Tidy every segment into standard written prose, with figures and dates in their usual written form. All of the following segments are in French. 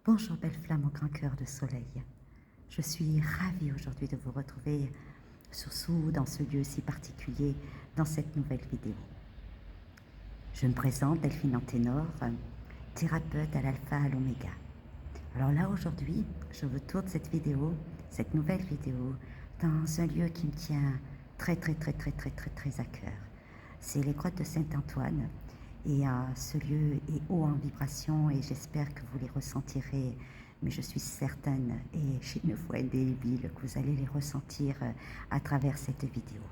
Bonjour belle flamme au grand cœur de soleil. Je suis ravie aujourd'hui de vous retrouver dans ce lieu si particulier, dans cette nouvelle vidéo. Je me présente, Delphine Anténor, thérapeute à l'alpha à l'oméga. Alors là aujourd'hui, je vous tourne cette nouvelle vidéo, dans un lieu qui me tient très à cœur. C'est les grottes de Saint-Antoine. Et ce lieu est haut en vibration et j'espère que vous les ressentirez, mais je suis certaine, et j'ai une foi indélébile, que vous allez les ressentir à travers cette vidéo.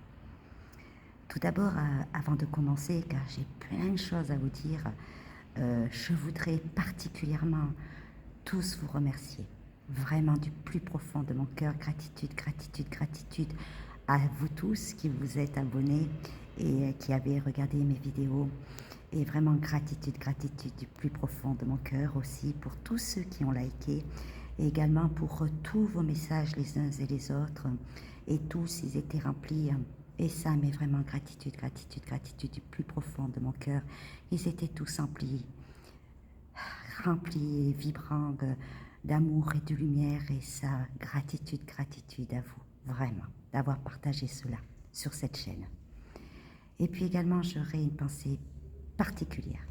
Tout d'abord, avant de commencer, car j'ai plein de choses à vous dire, je voudrais particulièrement tous vous remercier. Vraiment du plus profond de mon cœur, gratitude à vous tous qui vous êtes abonnés et qui avez regardé mes vidéos. Et vraiment gratitude du plus profond de mon cœur aussi pour tous ceux qui ont liké et également pour tous vos messages les uns et les autres. Et tous, ils étaient remplis, et ça, mais vraiment gratitude du plus profond de mon cœur. Ils étaient tous remplis et vibrants d'amour et de lumière. Et ça, gratitude à vous, vraiment, d'avoir partagé cela sur cette chaîne. Et puis également, j'aurais une pensée particulière.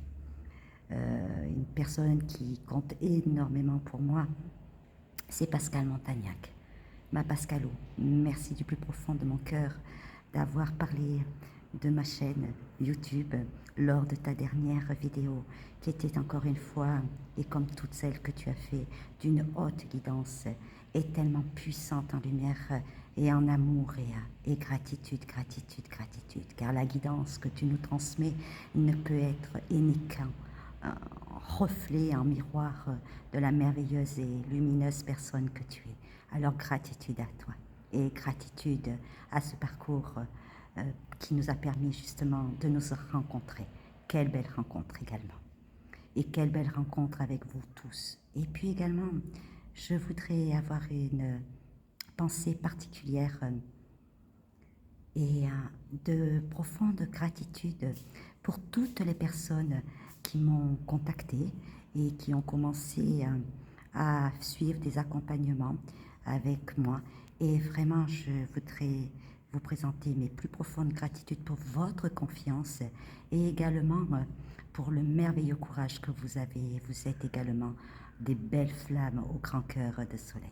Une personne qui compte énormément pour moi, c'est Pascal Montagnac. Ma Pascalo, merci du plus profond de mon cœur d'avoir parlé de ma chaîne YouTube lors de ta dernière vidéo, qui était encore une fois, et comme toutes celles que tu as fait, d'une haute guidance et tellement puissante en lumière et en amour et gratitude, car la guidance que tu nous transmets ne peut être et n'est qu'un reflet, en miroir de la merveilleuse et lumineuse personne que tu es. Alors gratitude à toi et gratitude à ce parcours qui nous a permis justement de nous rencontrer. Quelle belle rencontre également. Et quelle belle rencontre avec vous tous. Et puis également, je voudrais avoir une pensée particulière et de profonde gratitude pour toutes les personnes qui m'ont contacté et qui ont commencé à suivre des accompagnements avec moi. Et vraiment, je voudrais vous présenter mes plus profondes gratitudes pour votre confiance et également pour le merveilleux courage que vous avez. Vous êtes également des belles flammes au grand cœur de soleil.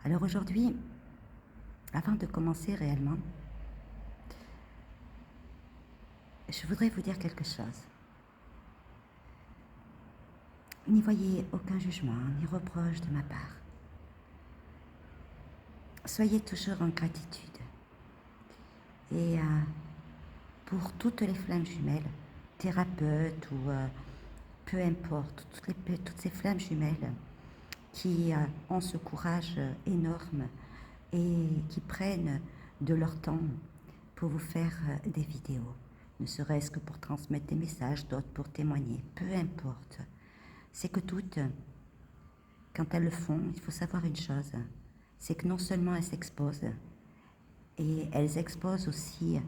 Alors aujourd'hui, avant de commencer réellement, je voudrais vous dire quelque chose. N'y voyez aucun jugement ni reproche de ma part. Soyez toujours en gratitude. Et pour toutes les flammes jumelles, thérapeutes ou peu importe, toutes ces flammes jumelles qui ont ce courage énorme et qui prennent de leur temps pour vous faire des vidéos, ne serait-ce que pour transmettre des messages, d'autres pour témoigner, peu importe. C'est que toutes, quand elles le font, il faut savoir une chose, c'est que non seulement elles s'exposent, et elles exposent aussi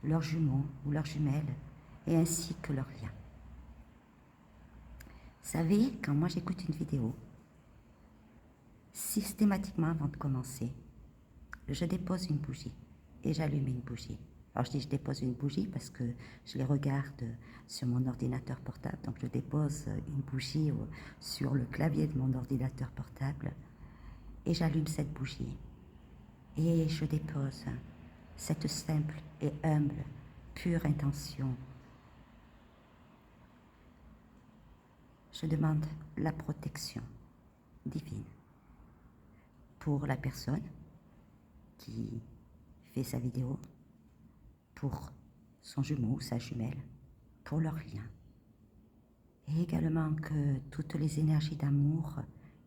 leurs jumeaux ou leurs jumelles, et ainsi que leurs liens. Vous savez, quand moi j'écoute une vidéo, systématiquement avant de commencer, je dépose une bougie et j'allume une bougie. Alors je dis je dépose une bougie parce que je les regarde sur mon ordinateur portable, donc je dépose une bougie sur le clavier de mon ordinateur portable et j'allume cette bougie et je dépose cette simple et humble, pure intention. Je demande la protection divine pour la personne qui fait sa vidéo, pour son jumeau ou sa jumelle, pour leur lien. Et également que toutes les énergies d'amour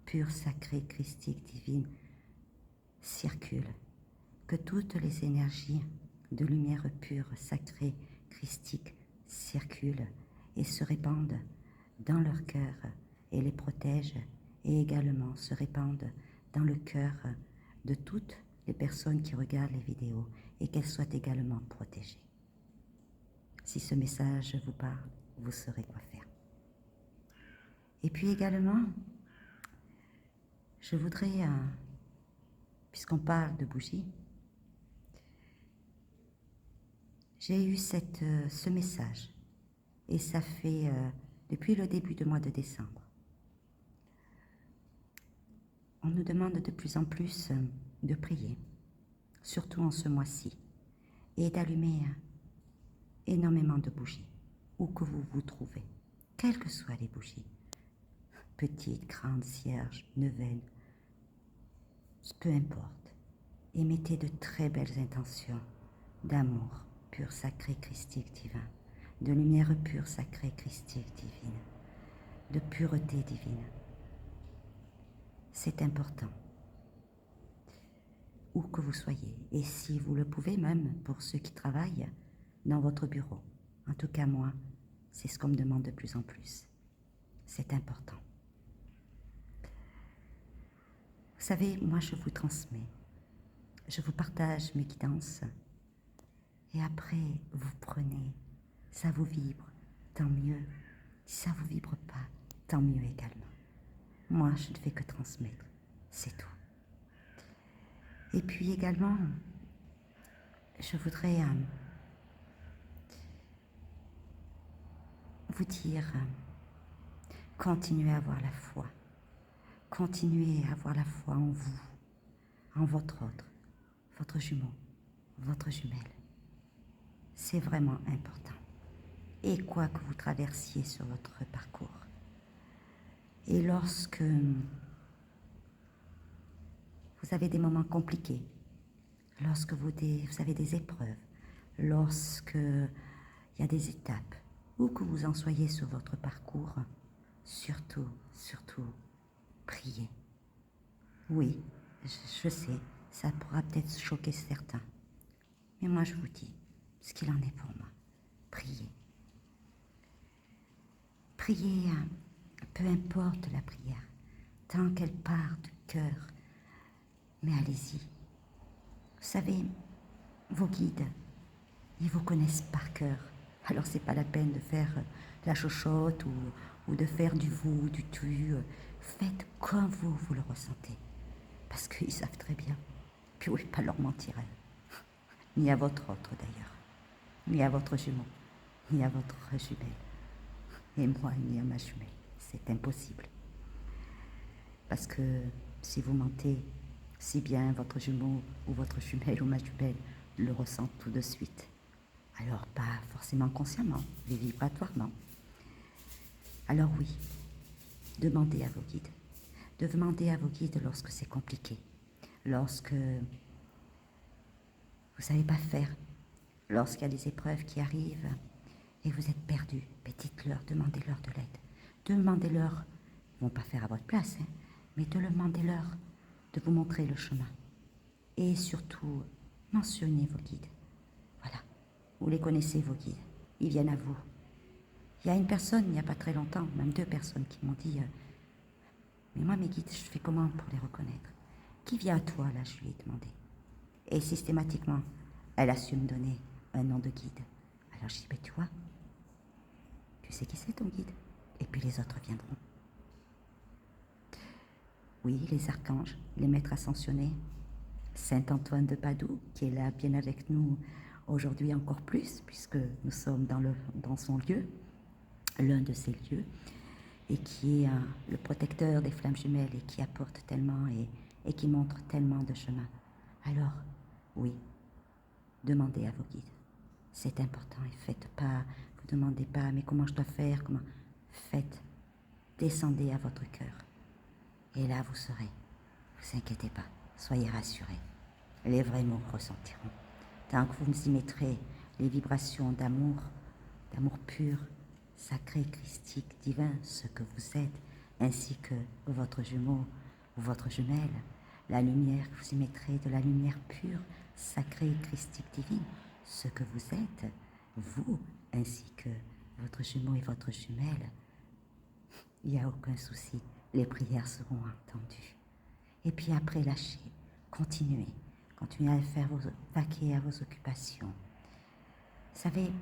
pure, sacrée, christique, divine circulent. Que toutes les énergies de lumière pure, sacrée, christique circulent et se répandent dans leur cœur et les protègent et également se répandent dans le cœur de toutes les personnes qui regardent les vidéos et qu'elles soient également protégées. Si ce message vous parle, vous saurez quoi faire. Et puis également, Je voudrais, puisqu'on parle de bougies, j'ai eu ce message, et ça fait depuis le début du mois de décembre. On nous demande de plus en plus de prier, surtout en ce mois-ci, et d'allumer énormément de bougies, où que vous vous trouvez, quelles que soient les bougies, petites, grandes, cierges, neuvaines, peu importe, et mettez de très belles intentions d'amour pur, sacré, christique, divin, de lumière pure, sacrée, christique, divine, de pureté divine. C'est important, où que vous soyez, et si vous le pouvez même pour ceux qui travaillent dans votre bureau. En tout cas, moi, c'est ce qu'on me demande de plus en plus. C'est important. Vous savez, moi, je vous transmets. Je vous partage mes guidances. Et après, vous prenez. Ça vous vibre, tant mieux. Si ça vous vibre pas, tant mieux également. Moi, je ne fais que transmettre. C'est tout. Et puis également, je voudrais vous dire, continuez à avoir la foi. Continuez à avoir la foi en vous, en votre autre, votre jumeau, votre jumelle. C'est vraiment important. Et quoi que vous traversiez sur votre parcours. Et lorsque vous avez des moments compliqués, lorsque vous avez des épreuves, lorsque il y a des étapes, où que vous en soyez sur votre parcours, surtout, priez. Oui, je sais, ça pourra peut-être choquer certains. Mais moi je vous dis ce qu'il en est pour moi. Priez. Priez, peu importe la prière, tant qu'elle part du cœur. Mais allez-y. Vous savez, vos guides, ils vous connaissent par cœur. Alors c'est pas la peine de faire la chochotte ou de faire du vous, du tu. Faites comme vous le ressentez. Parce qu'ils savent très bien. Puis vous ne pouvez pas leur mentir à eux. Ni à votre autre d'ailleurs. Ni à votre jumeau. Ni à votre jumelle. Et moi, ni à ma jumelle. C'est impossible. Parce que si vous mentez, si bien votre jumeau ou votre jumelle ou ma jumelle le ressent tout de suite. Alors pas forcément consciemment, mais vibratoirement. Alors oui, demandez à vos guides. Demandez à vos guides lorsque c'est compliqué. Lorsque vous ne savez pas faire. Lorsqu'il y a des épreuves qui arrivent et vous êtes perdu, dites-leur, demandez-leur de l'aide. Demandez-leur, ils ne vont pas faire à votre place, mais demandez-leur de vous montrer le chemin. Et surtout, mentionnez vos guides. Voilà, vous les connaissez, vos guides. Ils viennent à vous. Il y a une personne, il n'y a pas très longtemps, même 2 personnes qui m'ont dit « Mais moi, mes guides, je fais comment pour les reconnaître ?» Qui vient à toi, là, je lui ai demandé. Et systématiquement, elle a su me donner un nom de guide. Alors je dis « Ben tu vois, tu sais qui c'est ton guide ?» Et puis les autres viendront. Oui, les archanges, les maîtres ascensionnés, Saint Antoine de Padoue, qui est là bien avec nous aujourd'hui encore plus, puisque nous sommes dans son lieu, l'un de ses lieux, et qui est le protecteur des flammes jumelles et qui apporte tellement et qui montre tellement de chemin. Alors, oui, demandez à vos guides. C'est important et faites pas, vous demandez pas, mais comment je dois faire, comment. Faites, descendez à votre cœur. Et là, vous serez. Ne vous inquiétez pas, soyez rassurés. Les vrais mots ressentiront. Tant que vous y mettrez les vibrations d'amour pur, sacré, christique, divin, ce que vous êtes, ainsi que votre jumeau ou votre jumelle, la lumière que vous y mettrez de la lumière pure, sacrée, christique, divine, ce que vous êtes, vous, ainsi que votre jumeau et votre jumelle, il n'y a aucun souci, les prières seront entendues. Et puis après, lâchez, continuez à faire vaquer à vos occupations. Vous savez,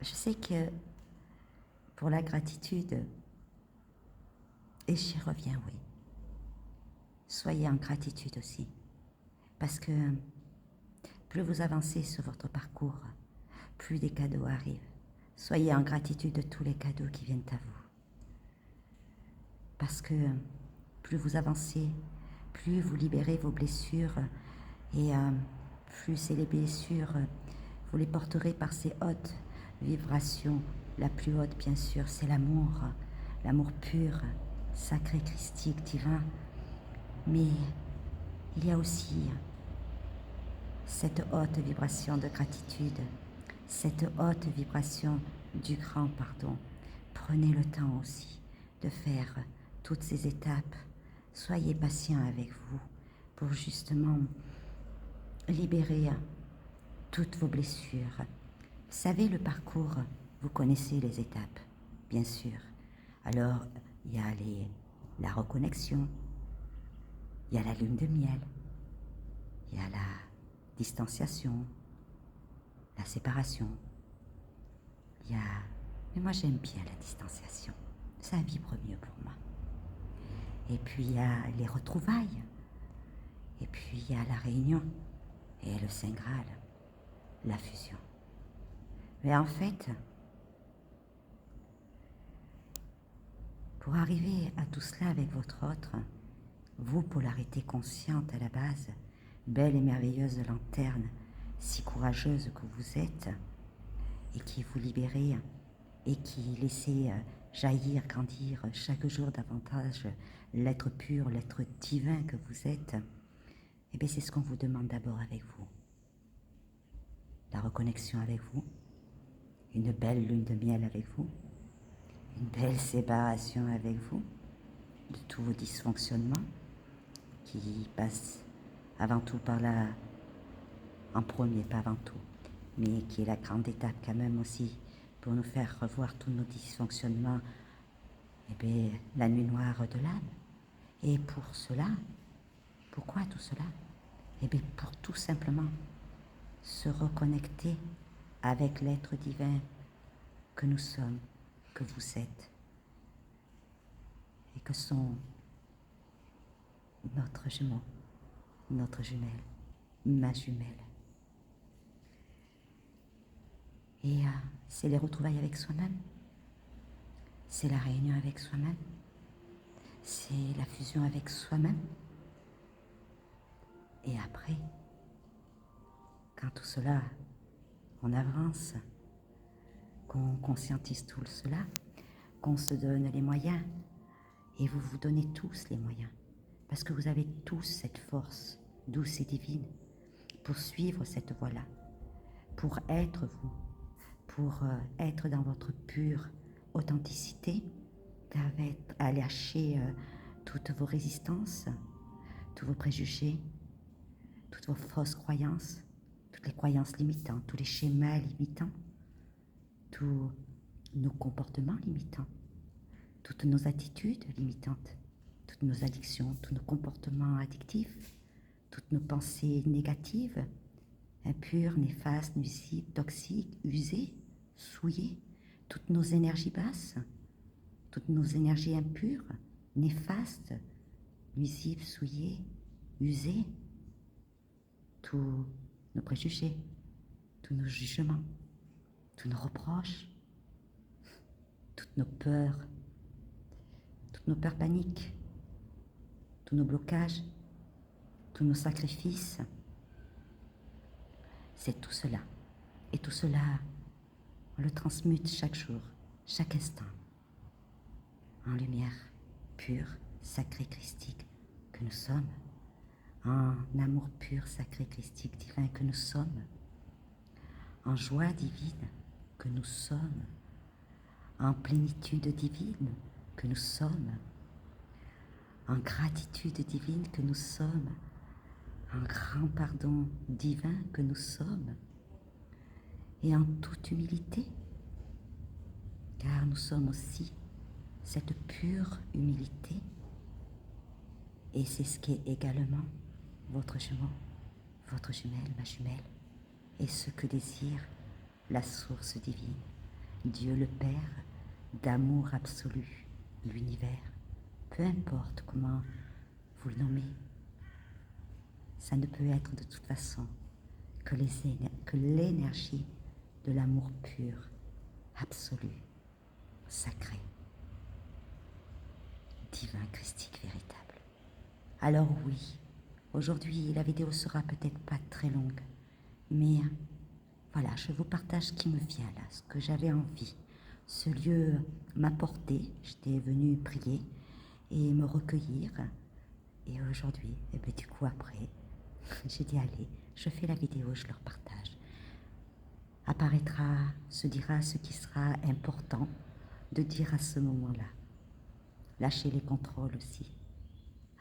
je sais que pour la gratitude, Et j'y reviens, oui. Soyez en gratitude aussi, parce que plus vous avancez sur votre parcours, plus des cadeaux arrivent. Soyez en gratitude de tous les cadeaux qui viennent à vous. Parce que plus vous avancez, plus vous libérez vos blessures et plus c'est les blessures, vous les porterez par ces hautes vibrations. La plus haute, bien sûr, c'est l'amour pur, sacré, christique, divin. Mais il y a aussi cette haute vibration de gratitude, cette haute vibration du grand pardon. Prenez le temps aussi de faire toutes ces étapes. Soyez patient avec vous pour justement libérer toutes vos blessures. Vous savez, le parcours, vous connaissez les étapes, bien sûr. Alors, il y a la reconnexion, il y a la lune de miel, il y a la distanciation, la séparation. Il y a... Mais moi, j'aime bien la distanciation. Ça vibre mieux pour moi. Et puis, il y a les retrouvailles. Et puis, il y a la réunion. Et le Saint Graal, la fusion. Mais en fait, pour arriver à tout cela avec votre autre, vous, polarité consciente à la base, belle et merveilleuse lanterne, si courageuse que vous êtes, et qui vous libérez, et qui laissez jaillir, grandir chaque jour davantage l'être pur, l'être divin que vous êtes, eh bien c'est ce qu'on vous demande d'abord avec vous. La reconnexion avec vous, une belle lune de miel avec vous, une belle séparation avec vous de tous vos dysfonctionnements qui passent avant tout par là, en premier, pas avant tout, mais qui est la grande étape quand même aussi pour nous faire revoir tous nos dysfonctionnements, eh bien, la nuit noire de l'âme. Et pour cela, pourquoi tout cela? Eh bien, pour tout simplement se reconnecter avec l'être divin que nous sommes, que vous êtes, et que sont notre jumeau, notre jumelle, ma jumelle. Et c'est les retrouvailles avec soi-même, c'est la réunion avec soi-même, c'est la fusion avec soi-même. Et après, quand tout cela, on avance, qu'on conscientise tout cela, qu'on se donne les moyens, et vous vous donnez tous les moyens, parce que vous avez tous cette force douce et divine pour suivre cette voie-là, pour être vous, pour être dans votre pure authenticité, à lâcher toutes vos résistances, tous vos préjugés, toutes vos fausses croyances, toutes les croyances limitantes, tous les schémas limitants, tous nos comportements limitants, toutes nos attitudes limitantes, toutes nos addictions, tous nos comportements addictifs, toutes nos pensées négatives, impures, néfastes, nuisibles, toxiques, usées, souillées, toutes nos énergies basses, toutes nos énergies impures, néfastes, nuisibles, souillées, usées, tous nos préjugés, tous nos jugements, tous nos reproches, toutes nos peurs paniques, tous nos blocages, tous nos sacrifices. C'est tout cela. Et tout cela, on le transmute chaque jour, chaque instant, en lumière pure, sacrée, christique que nous sommes, en amour pur, sacré, christique, divin que nous sommes, en joie divine que nous sommes, en plénitude divine que nous sommes, en gratitude divine que nous sommes, en grand pardon divin que nous sommes, et en toute humilité, car nous sommes aussi cette pure humilité, et c'est ce qu'est également votre jumeau, votre jumelle, ma jumelle, et ce que désire la source divine, Dieu le Père, d'amour absolu, l'univers, peu importe comment vous le nommez, ça ne peut être de toute façon que l'énergie de l'amour pur, absolu, sacré, divin, christique, véritable. Alors oui, aujourd'hui la vidéo sera peut-être pas très longue, mais voilà, je vous partage ce qui me vient là, ce que j'avais envie. Ce lieu m'a porté, j'étais venue prier et me recueillir. Et aujourd'hui, et bien du coup après, j'ai dit allez, je fais la vidéo, je leur partage. Apparaîtra, se dira ce qui sera important de dire à ce moment-là. Lâcher les contrôles aussi.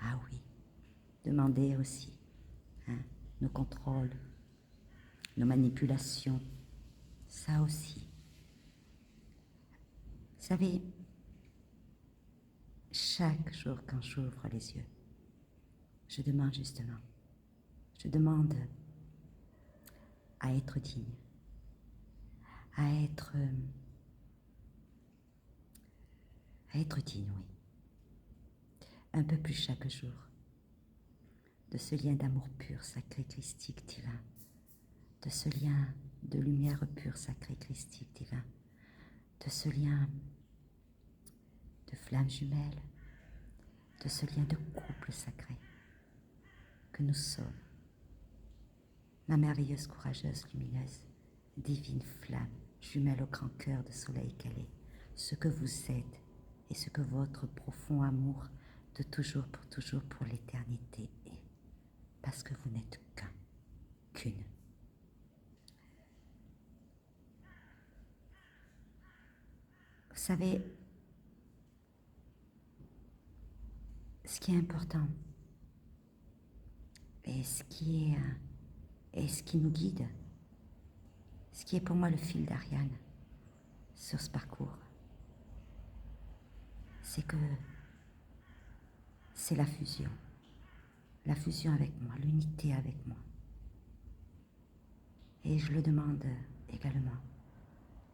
Ah oui, demander aussi hein, nos contrôles, nos manipulations, ça aussi. Vous savez, chaque jour quand j'ouvre les yeux, je demande justement, je demande à être digne, à être digne, oui. Un peu plus chaque jour, de ce lien d'amour pur, sacré, christique, divin, de ce lien de lumière pure, sacré, christique, divin, de ce lien de flamme jumelle, de ce lien de couple sacré que nous sommes. Ma merveilleuse, courageuse, lumineuse, divine flamme, jumelle au grand cœur de soleil qu'elle est, ce que vous êtes et ce que votre profond amour de toujours pour l'éternité est, parce que vous n'êtes qu'une. Vous savez, ce qui est important et ce qui nous guide, ce qui est pour moi le fil d'Ariane sur ce parcours, c'est que c'est la fusion avec moi, l'unité avec moi. Et je le demande également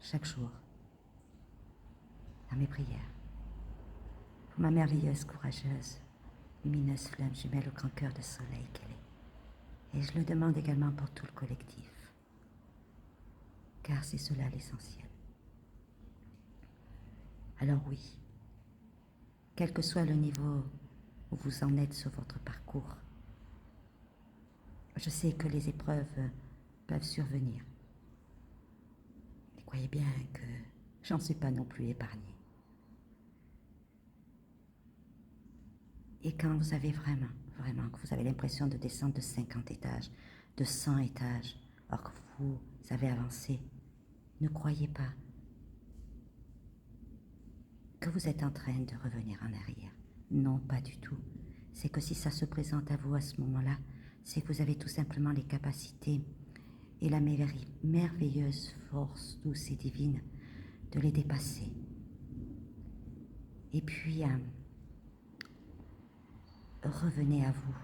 chaque jour dans mes prières pour ma merveilleuse, courageuse, lumineuse flamme jumelle au grand cœur de soleil qu'elle est. Et je le demande également pour tout le collectif, car c'est cela l'essentiel. Alors oui, quel que soit le niveau où vous en êtes sur votre parcours, je sais que les épreuves peuvent survenir. Mais croyez bien que j'en suis pas non plus épargnée. Et quand vous avez vraiment, que vous avez l'impression de descendre de 50 étages, de 100 étages, alors que vous avez avancé, ne croyez pas que vous êtes en train de revenir en arrière. Non, pas du tout. C'est que si ça se présente à vous à ce moment-là, c'est que vous avez tout simplement les capacités et la merveilleuse force douce et divine de les dépasser. Et puis, revenez à vous,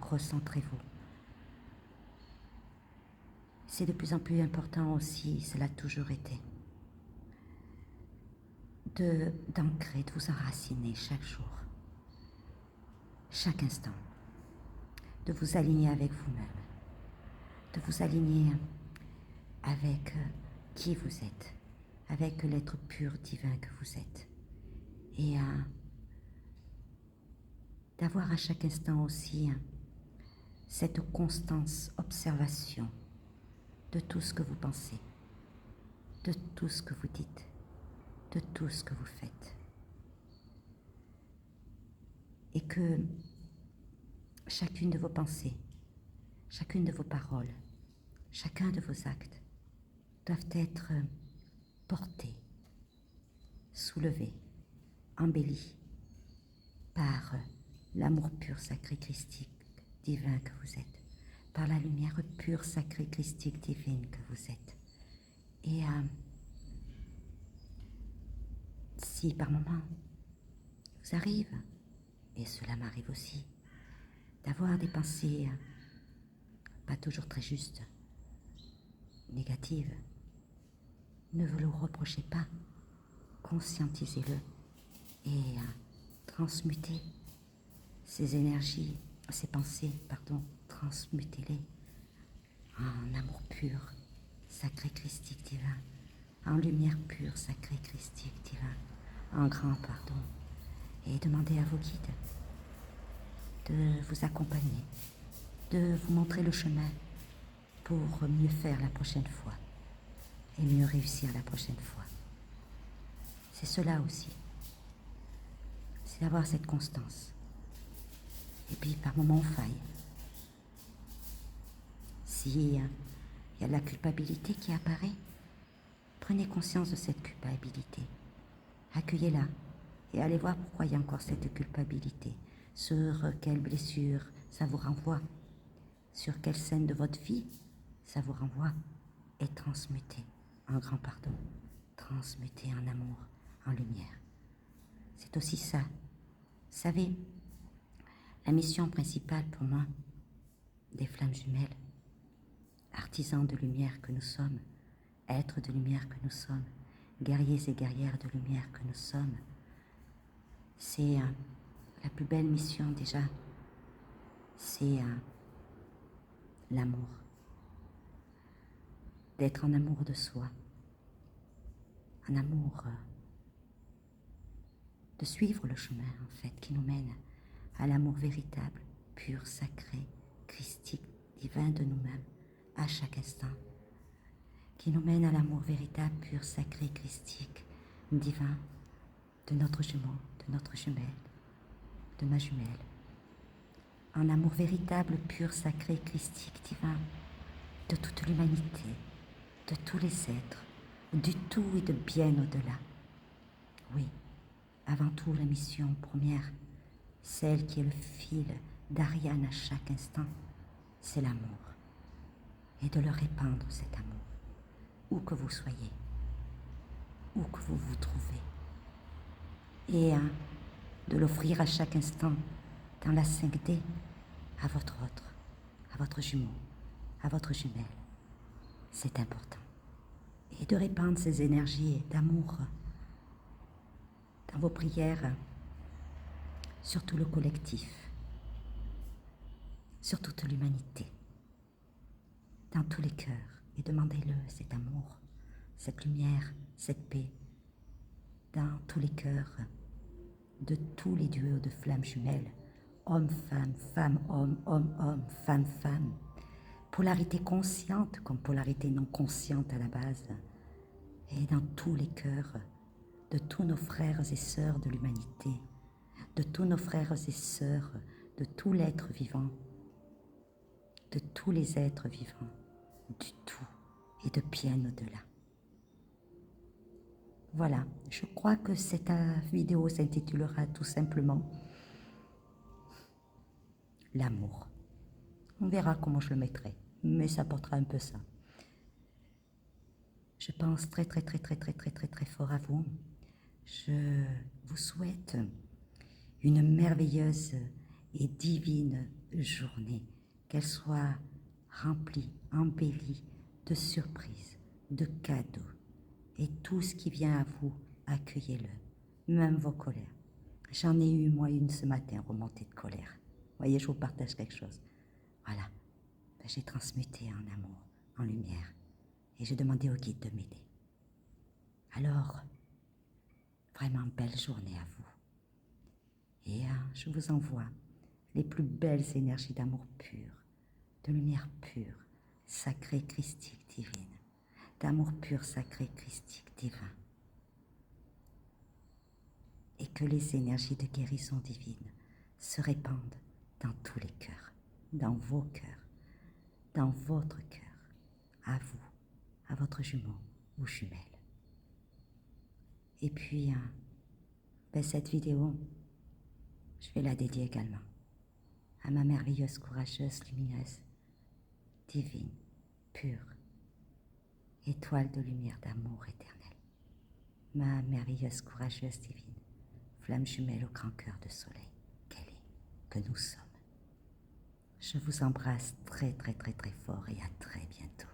recentrez-vous. C'est de plus en plus important aussi, cela a toujours été, d'ancrer, de vous enraciner chaque jour, chaque instant, de vous aligner avec vous-même, de vous aligner avec qui vous êtes, avec l'être pur divin que vous êtes, et d'avoir à chaque instant aussi cette constante observation de tout ce que vous pensez, de tout ce que vous dites, de tout ce que vous faites. Et que chacune de vos pensées, chacune de vos paroles, chacun de vos actes doivent être portés, soulevés, embellis par l'amour pur, sacré, christique, divin que vous êtes, par la lumière pure, sacrée, christique, divine que vous êtes. Et si par moments vous arrive, et cela m'arrive aussi, d'avoir des pensées pas toujours très justes, négatives, ne vous le reprochez pas, conscientisez-le et transmutez ces énergies, ces pensées, pardon, transmutez-les en amour pur, sacré christique divin, en lumière pure, sacré christique divin, en grand pardon, et demandez à vos guides de vous accompagner, de vous montrer le chemin pour mieux faire la prochaine fois et mieux réussir la prochaine fois. C'est cela aussi, c'est d'avoir cette constance. Et puis par moments on faille. Si il y a de la culpabilité qui apparaît, prenez conscience de cette culpabilité. Accueillez-la et allez voir pourquoi il y a encore cette culpabilité. Sur quelle blessure ça vous renvoie. Sur quelle scène de votre vie ça vous renvoie. Et transmutez en grand pardon. Transmutez en amour, en lumière. C'est aussi ça. Vous savez, la mission principale pour moi des flammes jumelles, artisans de lumière que nous sommes, êtres de lumière que nous sommes, guerriers et guerrières de lumière que nous sommes, c'est la plus belle mission déjà, c'est l'amour, d'être en amour de soi, en amour de suivre le chemin en fait qui nous mène à l'amour véritable, pur, sacré, christique, divin de nous-mêmes, à chaque instant, qui nous mène à l'amour véritable, pur, sacré, christique, divin, de notre jumeau, de notre jumelle, de ma jumelle. En amour véritable, pur, sacré, christique, divin, de toute l'humanité, de tous les êtres, du tout et de bien au-delà. Oui, avant tout la mission première, celle qui est le fil d'Ariane à chaque instant, c'est l'amour. Et de le répandre cet amour, où que vous soyez, où que vous vous trouvez. Et de l'offrir à chaque instant dans la 5D à votre autre, à votre jumeau, à votre jumelle. C'est important. Et de répandre ces énergies d'amour dans vos prières sur tout le collectif, sur toute l'humanité, dans tous les cœurs. Et demandez-le, cet amour, cette lumière, cette paix, dans tous les cœurs de tous les duos de flammes jumelles, homme-femme, femme-homme, homme-homme, femme-femme, polarité consciente comme polarité non consciente à la base, et dans tous les cœurs de tous nos frères et sœurs de l'humanité, de tous nos frères et sœurs, de tout l'être vivant, de tous les êtres vivants, du tout et de bien au-delà. Voilà, je crois que cette vidéo s'intitulera tout simplement l'amour. On verra comment je le mettrai, mais ça portera un peu ça. Je pense très très très très très très très très fort à vous. Je vous souhaite une merveilleuse et divine journée, qu'elle soit remplie, embellie de surprises, de cadeaux, et tout ce qui vient à vous, accueillez-le, même vos colères. J'en ai eu, moi, une ce matin, remontée de colère. Vous voyez, je vous partage quelque chose. Voilà, j'ai transmuté en amour, en lumière, et j'ai demandé au guide de m'aider. Alors, vraiment belle journée à vous. Et je vous envoie les plus belles énergies d'amour pur, de lumière pure, sacrée, christique, divine, d'amour pur, sacré, christique, divin. Et que les énergies de guérison divine se répandent dans tous les cœurs, dans vos cœurs, dans votre cœur, à vous, à votre jumeau ou jumelle. Et puis, cette vidéo, je vais la dédier également à ma merveilleuse, courageuse, lumineuse, divine, pure, étoile de lumière d'amour éternel. Ma merveilleuse, courageuse, divine, flamme jumelle au grand cœur de soleil qu'elle est, que nous sommes. Je vous embrasse très très très très fort et à très bientôt.